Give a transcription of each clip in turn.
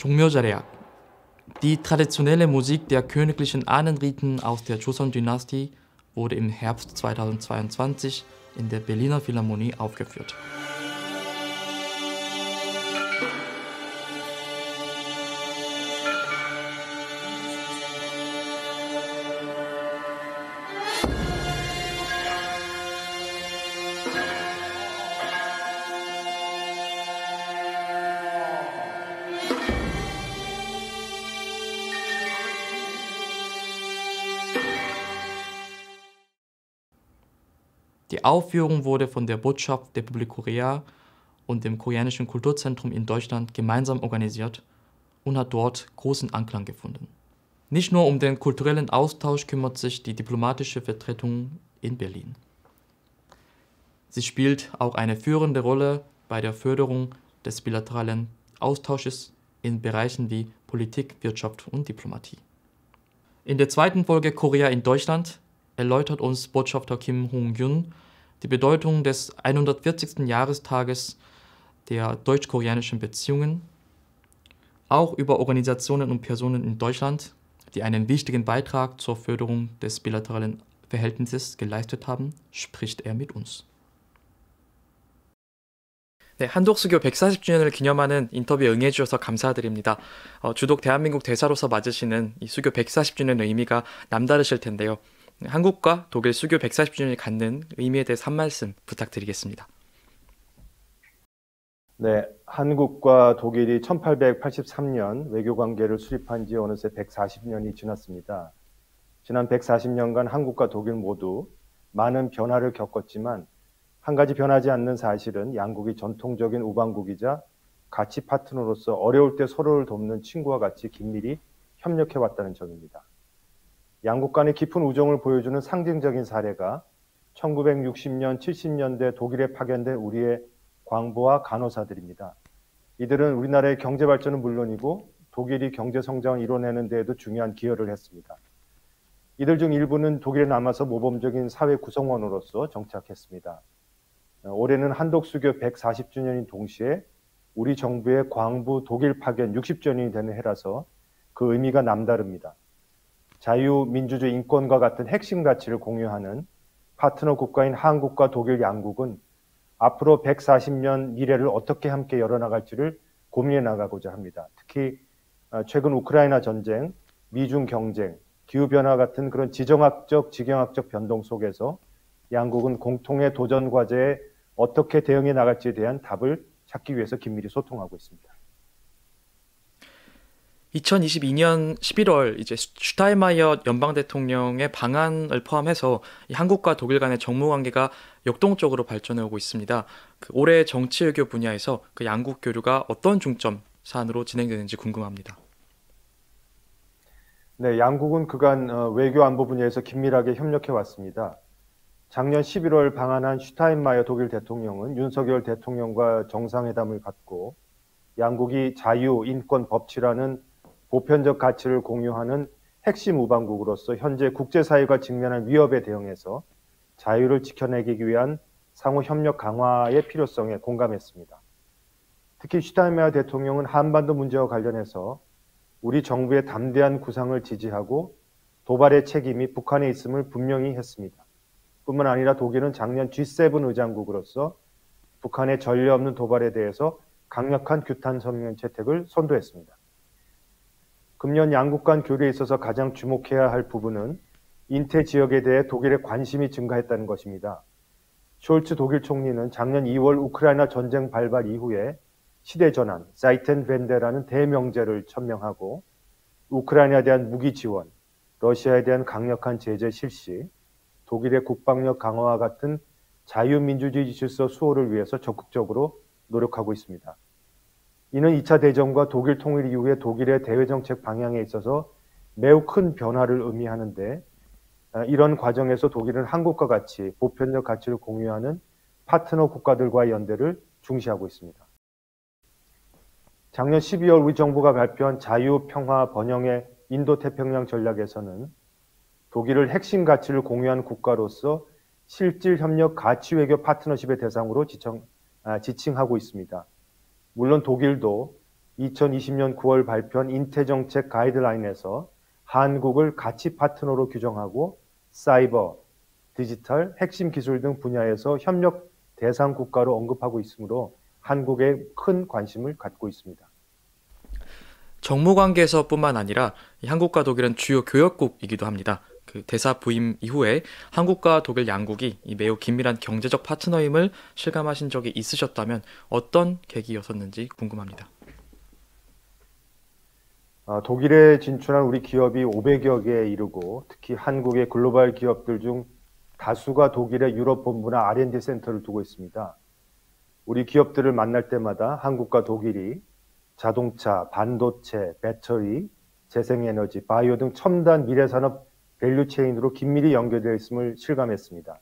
Chongmyo-Jareak. Die traditionelle Musik der königlichen Ahnenriten aus der Joseon-Dynastie wurde im Herbst 2022 in der Berliner Philharmonie aufgeführt. Die Aufführung wurde von der Botschaft der Republik Korea und dem Koreanischen Kulturzentrum in Deutschland gemeinsam organisiert und hat dort großen Anklang gefunden. Nicht nur um den kulturellen Austausch kümmert sich die diplomatische Vertretung in Berlin. Sie spielt auch eine führende Rolle bei der Förderung des bilateralen Austausches in Bereichen wie Politik, Wirtschaft und Diplomatie. In der zweiten Folge Korea in Deutschland erläutert uns Botschafter Kim Hong-Gyun die Bedeutung des 140. Jahrestages der deutsch-koreanischen Beziehungen, auch über Organisationen und Personen in Deutschland, die einen wichtigen Beitrag zur Förderung des bilateralen Verhältnisses geleistet haben, spricht er mit uns. 네, 한독수교 140주년을 기념하는 인터뷰에 응해주셔서 감사드립니다. 주독 대한민국 대사로서 맞으시는 이 수교 140주년의 의미가 남다르실 텐데요. 한국과 독일 수교 140주년이 갖는 의미에 대해서 한 말씀 부탁드리겠습니다. 네, 한국과 독일이 1883년 외교관계를 수립한 지 어느새 140년이 지났습니다. 지난 140년간 한국과 독일 모두 많은 변화를 겪었지만 한 가지 변하지 않는 사실은 양국이 전통적인 우방국이자 가치 파트너로서 어려울 때 서로를 돕는 친구와 같이 긴밀히 협력해왔다는 점입니다. 양국 간의 깊은 우정을 보여주는 상징적인 사례가 1960년, 70년대 독일에 파견된 우리의 광부와 간호사들입니다. 이들은 우리나라의 경제 발전은 물론이고 독일이 경제 성장을 이뤄내는 데에도 중요한 기여를 했습니다. 이들 중 일부는 독일에 남아서 모범적인 사회 구성원으로서 정착했습니다. 올해는 한독수교 140주년인 동시에 우리 정부의 광부 독일 파견 60주년이 되는 해라서 그 의미가 남다릅니다. 자유, 민주주의, 인권과 같은 핵심 가치를 공유하는 파트너 국가인 한국과 독일 양국은 앞으로 140년 미래를 어떻게 함께 열어나갈지를 고민해 나가고자 합니다. 특히 최근 우크라이나 전쟁, 미중 경쟁, 기후변화 같은 그런 지정학적, 지경학적 변동 속에서 양국은 공통의 도전 과제에 어떻게 대응해 나갈지에 대한 답을 찾기 위해서 긴밀히 소통하고 있습니다. 2022년 11월 이제 슈타인마이어 연방 대통령의 방한을 포함해서 한국과 독일 간의 정무 관계가 역동적으로 발전해 오고 있습니다. 올해 정치 외교 분야에서 그 양국 교류가 어떤 중점 사안으로 진행되는지 궁금합니다. 네, 양국은 그간 외교 안보 분야에서 긴밀하게 협력해 왔습니다. 작년 11월 방한한 슈타인마이어 독일 대통령은 윤석열 대통령과 정상회담을 갖고 양국이 자유, 인권, 법치라는 보편적 가치를 공유하는 핵심 우방국으로서 현재 국제사회가 직면한 위협에 대응해서 자유를 지켜내기 위한 상호 협력 강화의 필요성에 공감했습니다. 특히 슈타인마이어 대통령은 한반도 문제와 관련해서 우리 정부의 담대한 구상을 지지하고 도발의 책임이 북한에 있음을 분명히 했습니다. 뿐만 아니라 독일은 작년 G7 의장국으로서 북한의 전례 없는 도발에 대해서 강력한 규탄 성명 채택을 선도했습니다. 금년 양국 간 교류에 있어서 가장 주목해야 할 부분은 인태 지역에 대해 독일의 관심이 증가했다는 것입니다. 숄츠 독일 총리는 작년 2월 우크라이나 전쟁 발발 이후에 시대전환, 자이텐벤데라는 대명제를 천명하고 우크라이나에 대한 무기 지원, 러시아에 대한 강력한 제재 실시, 독일의 국방력 강화와 같은 자유민주주의 질서 수호를 위해서 적극적으로 노력하고 있습니다. 이는 2차 대전과 독일 통일 이후의 독일의 대외정책 방향에 있어서 매우 큰 변화를 의미하는데 이런 과정에서 독일은 한국과 같이 보편적 가치를 공유하는 파트너 국가들과의 연대를 중시하고 있습니다. 작년 12월 우리 정부가 발표한 자유, 평화, 번영의 인도태평양 전략에서는 독일을 핵심 가치를 공유한 국가로서 실질 협력 가치 외교 파트너십의 대상으로 지칭하고 있습니다. 물론 독일도 2020년 9월 발표한 인태정책 가이드라인에서 한국을 가치 파트너로 규정하고 사이버, 디지털, 핵심 기술 등 분야에서 협력 대상 국가로 언급하고 있으므로 한국에 큰 관심을 갖고 있습니다. 정무 관계에서뿐만 아니라 한국과 독일은 주요 교역국이기도 합니다. 그 대사 부임 이후에 한국과 독일 양국이 매우 긴밀한 경제적 파트너임을 실감하신 적이 있으셨다면 어떤 계기였었는지 궁금합니다. 독일에 진출한 우리 기업이 500여 개에 이르고 특히 한국의 글로벌 기업들 중 다수가 독일의 유럽 본부나 R&D 센터를 두고 있습니다. 우리 기업들을 만날 때마다 한국과 독일이 자동차, 반도체, 배터리, 재생에너지, 바이오 등 첨단 미래산업 밸류체인으로 긴밀히 연결되어 있음을 실감했습니다.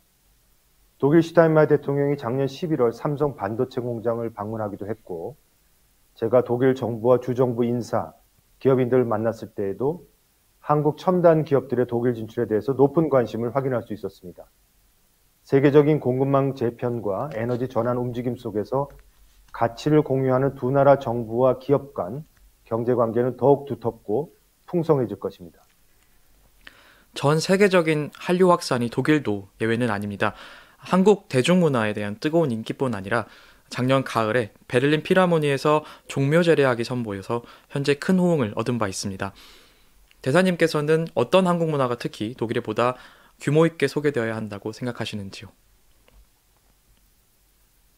독일 슈타인마이어 대통령이 작년 11월 삼성 반도체 공장을 방문하기도 했고 제가 독일 정부와 주정부 인사, 기업인들을 만났을 때에도 한국 첨단 기업들의 독일 진출에 대해서 높은 관심을 확인할 수 있었습니다. 세계적인 공급망 재편과 에너지 전환 움직임 속에서 가치를 공유하는 두 나라 정부와 기업 간 경제관계는 더욱 두텁고 풍성해질 것입니다. 전 세계적인 한류 확산이 독일도 예외는 아닙니다. 한국 대중문화에 대한 뜨거운 인기뿐 아니라 작년 가을에 베를린 필하모니에서 종묘 제례악이 선보여서 현재 큰 호응을 얻은 바 있습니다. 대사님께서는 어떤 한국 문화가 특히 독일에 보다 규모 있게 소개되어야 한다고 생각하시는지요?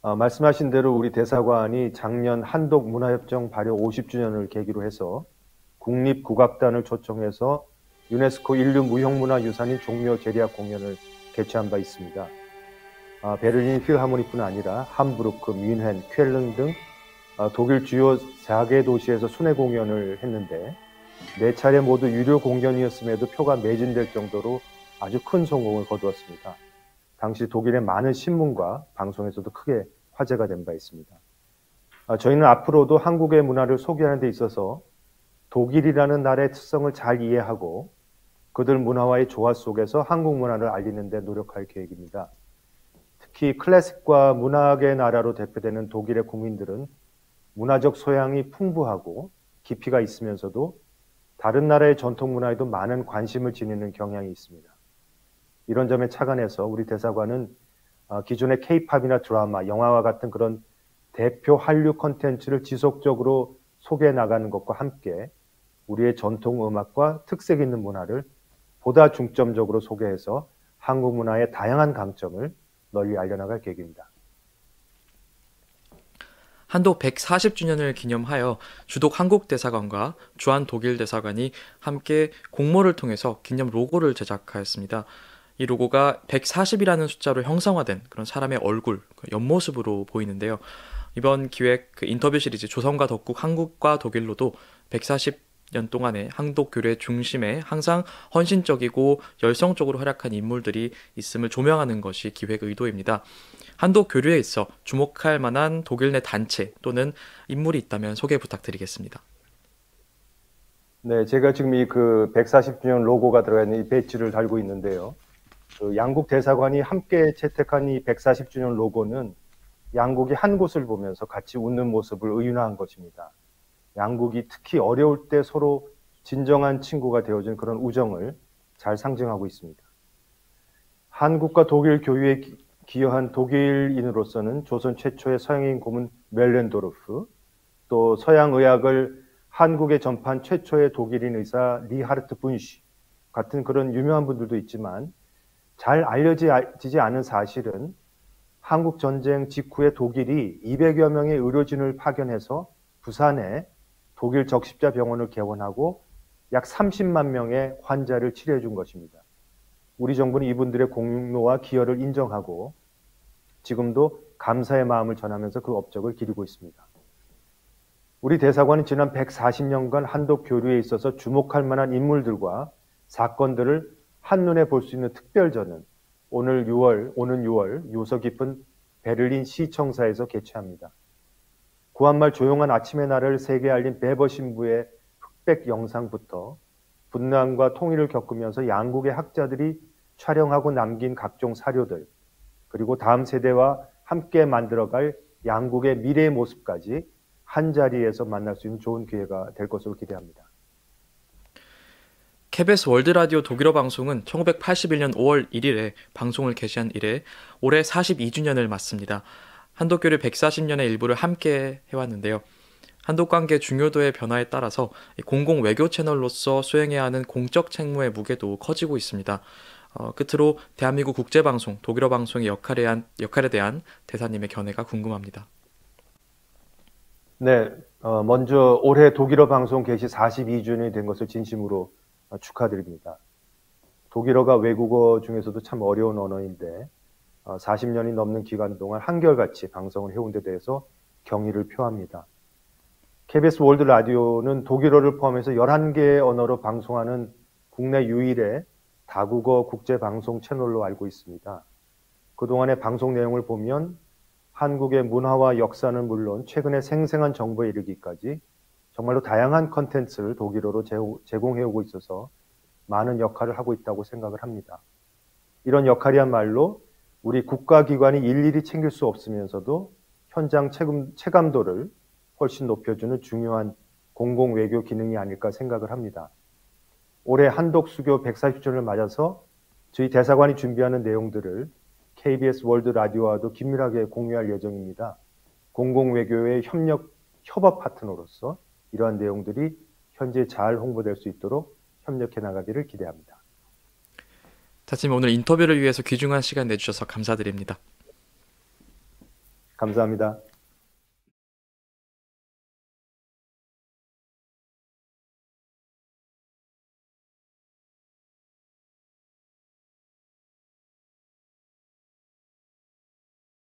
말씀하신 대로 우리 대사관이 작년 한독 문화협정 발효 50주년을 계기로 해서 국립국악단을 초청해서 유네스코 인류 무형문화유산인 종묘 제례악 공연을 개최한 바 있습니다. 베를린 필하모니뿐 아니라 함부르크, 뮌헨, 쾰른 등 독일 주요 4개 도시에서 순회 공연을 했는데 4차례 모두 유료 공연이었음에도 표가 매진될 정도로 아주 큰 성공을 거두었습니다. 당시 독일의 많은 신문과 방송에서도 크게 화제가 된 바 있습니다. 저희는 앞으로도 한국의 문화를 소개하는 데 있어서 독일이라는 나라의 특성을 잘 이해하고 그들 문화와의 조화 속에서 한국 문화를 알리는 데 노력할 계획입니다. 특히 클래식과 문학의 나라로 대표되는 독일의 국민들은 문화적 소양이 풍부하고 깊이가 있으면서도 다른 나라의 전통 문화에도 많은 관심을 지니는 경향이 있습니다. 이런 점에 착안해서 우리 대사관은 기존의 K-팝이나 드라마, 영화와 같은 그런 대표 한류 콘텐츠를 지속적으로 소개해 나가는 것과 함께 우리의 전통 음악과 특색 있는 문화를 보다 중점적으로 소개해서 한국 문화의 다양한 강점을 널리 알려나갈 계획입니다. 한독 140주년을 기념하여 주독 한국 대사관과 주한 독일 대사관이 함께 공모를 통해서 기념 로고를 제작하였습니다. 이 로고가 140이라는 숫자로 형상화된 그런 사람의 얼굴, 옆모습으로 보이는데요. 이번 기획 인터뷰 시리즈 조선과 덕국 한국과 독일로도 140년 동안의 한독 교류의 중심에 항상 헌신적이고 열성적으로 활약한 인물들이 있음을 조명하는 것이 기획 의도입니다. 한독 교류에 있어 주목할 만한 독일 내 단체 또는 인물이 있다면 소개 부탁드리겠습니다. 네, 제가 지금 이 140주년 로고가 들어가 있는 이 배지를 달고 있는데요. 양국 대사관이 함께 채택한 이 140주년 로고는 양국이 한 곳을 보면서 같이 웃는 모습을 의윤화한 것입니다. 양국이 특히 어려울 때 서로 진정한 친구가 되어준 그런 우정을 잘 상징하고 있습니다. 한국과 독일 교류에 기여한 독일인으로서는 조선 최초의 서양인 고문 멜렌도르프, 또 서양의학을 한국에 전파한 최초의 독일인 의사 리하르트 분시 같은 그런 유명한 분들도 있지만 잘 알려지지 않은 사실은 한국 전쟁 직후에 독일이 200여 명의 의료진을 파견해서 부산에 독일 적십자 병원을 개원하고 약 30만 명의 환자를 치료해 준 것입니다. 우리 정부는 이분들의 공로와 기여를 인정하고 지금도 감사의 마음을 전하면서 그 업적을 기리고 있습니다. 우리 대사관은 지난 140년간 한독 교류에 있어서 주목할 만한 인물들과 사건들을 한눈에 볼 수 있는 특별전은 오는 6월 요서 깊은 베를린 시청사에서 개최합니다. 구한말 조용한 아침의 날을 세계에 알린 베버 신부의 흑백 영상부터 분난과 통일을 겪으면서 양국의 학자들이 촬영하고 남긴 각종 사료들, 그리고 다음 세대와 함께 만들어갈 양국의 미래의 모습까지 한 자리에서 만날 수 있는 좋은 기회가 될 것으로 기대합니다. KBS 월드라디오 독일어 방송은 1981년 5월 1일에 방송을 개시한 이래 올해 42주년을 맞습니다. 한독교류 140년의 일부를 함께 해왔는데요. 한독 관계 중요도의 변화에 따라서 공공 외교 채널로서 수행해야 하는 공적 책무의 무게도 커지고 있습니다. 끝으로 대한민국 국제방송, 독일어 방송의 역할에 대한 대사님의 견해가 궁금합니다. 네, 먼저 올해 독일어 방송 개시 42주년이 된 것을 진심으로 축하드립니다. 독일어가 외국어 중에서도 참 어려운 언어인데 40년이 넘는 기간 동안 한결같이 방송을 해온 데 대해서 경의를 표합니다. KBS 월드 라디오는 독일어를 포함해서 11개의 언어로 방송하는 국내 유일의 다국어 국제 방송 채널로 알고 있습니다. 그동안의 방송 내용을 보면 한국의 문화와 역사는 물론 최근의 생생한 정보에 이르기까지 정말로 다양한 컨텐츠를 독일어로 제공해오고 있어서 많은 역할을 하고 있다고 생각을 합니다. 이런 역할이야말로 우리 국가기관이 일일이 챙길 수 없으면서도 현장 체감도를 훨씬 높여주는 중요한 공공외교 기능이 아닐까 생각을 합니다. 올해 한독수교 140주년을 맞아서 저희 대사관이 준비하는 내용들을 KBS 월드 라디오와도 긴밀하게 공유할 예정입니다. 공공외교의 협업 파트너로서 이러한 내용들이 현재 잘 홍보될 수 있도록 협력해 나가기를 기대합니다. 대사님, 오늘 인터뷰를 위해서 귀중한 시간 내주셔서 감사드립니다. 감사합니다.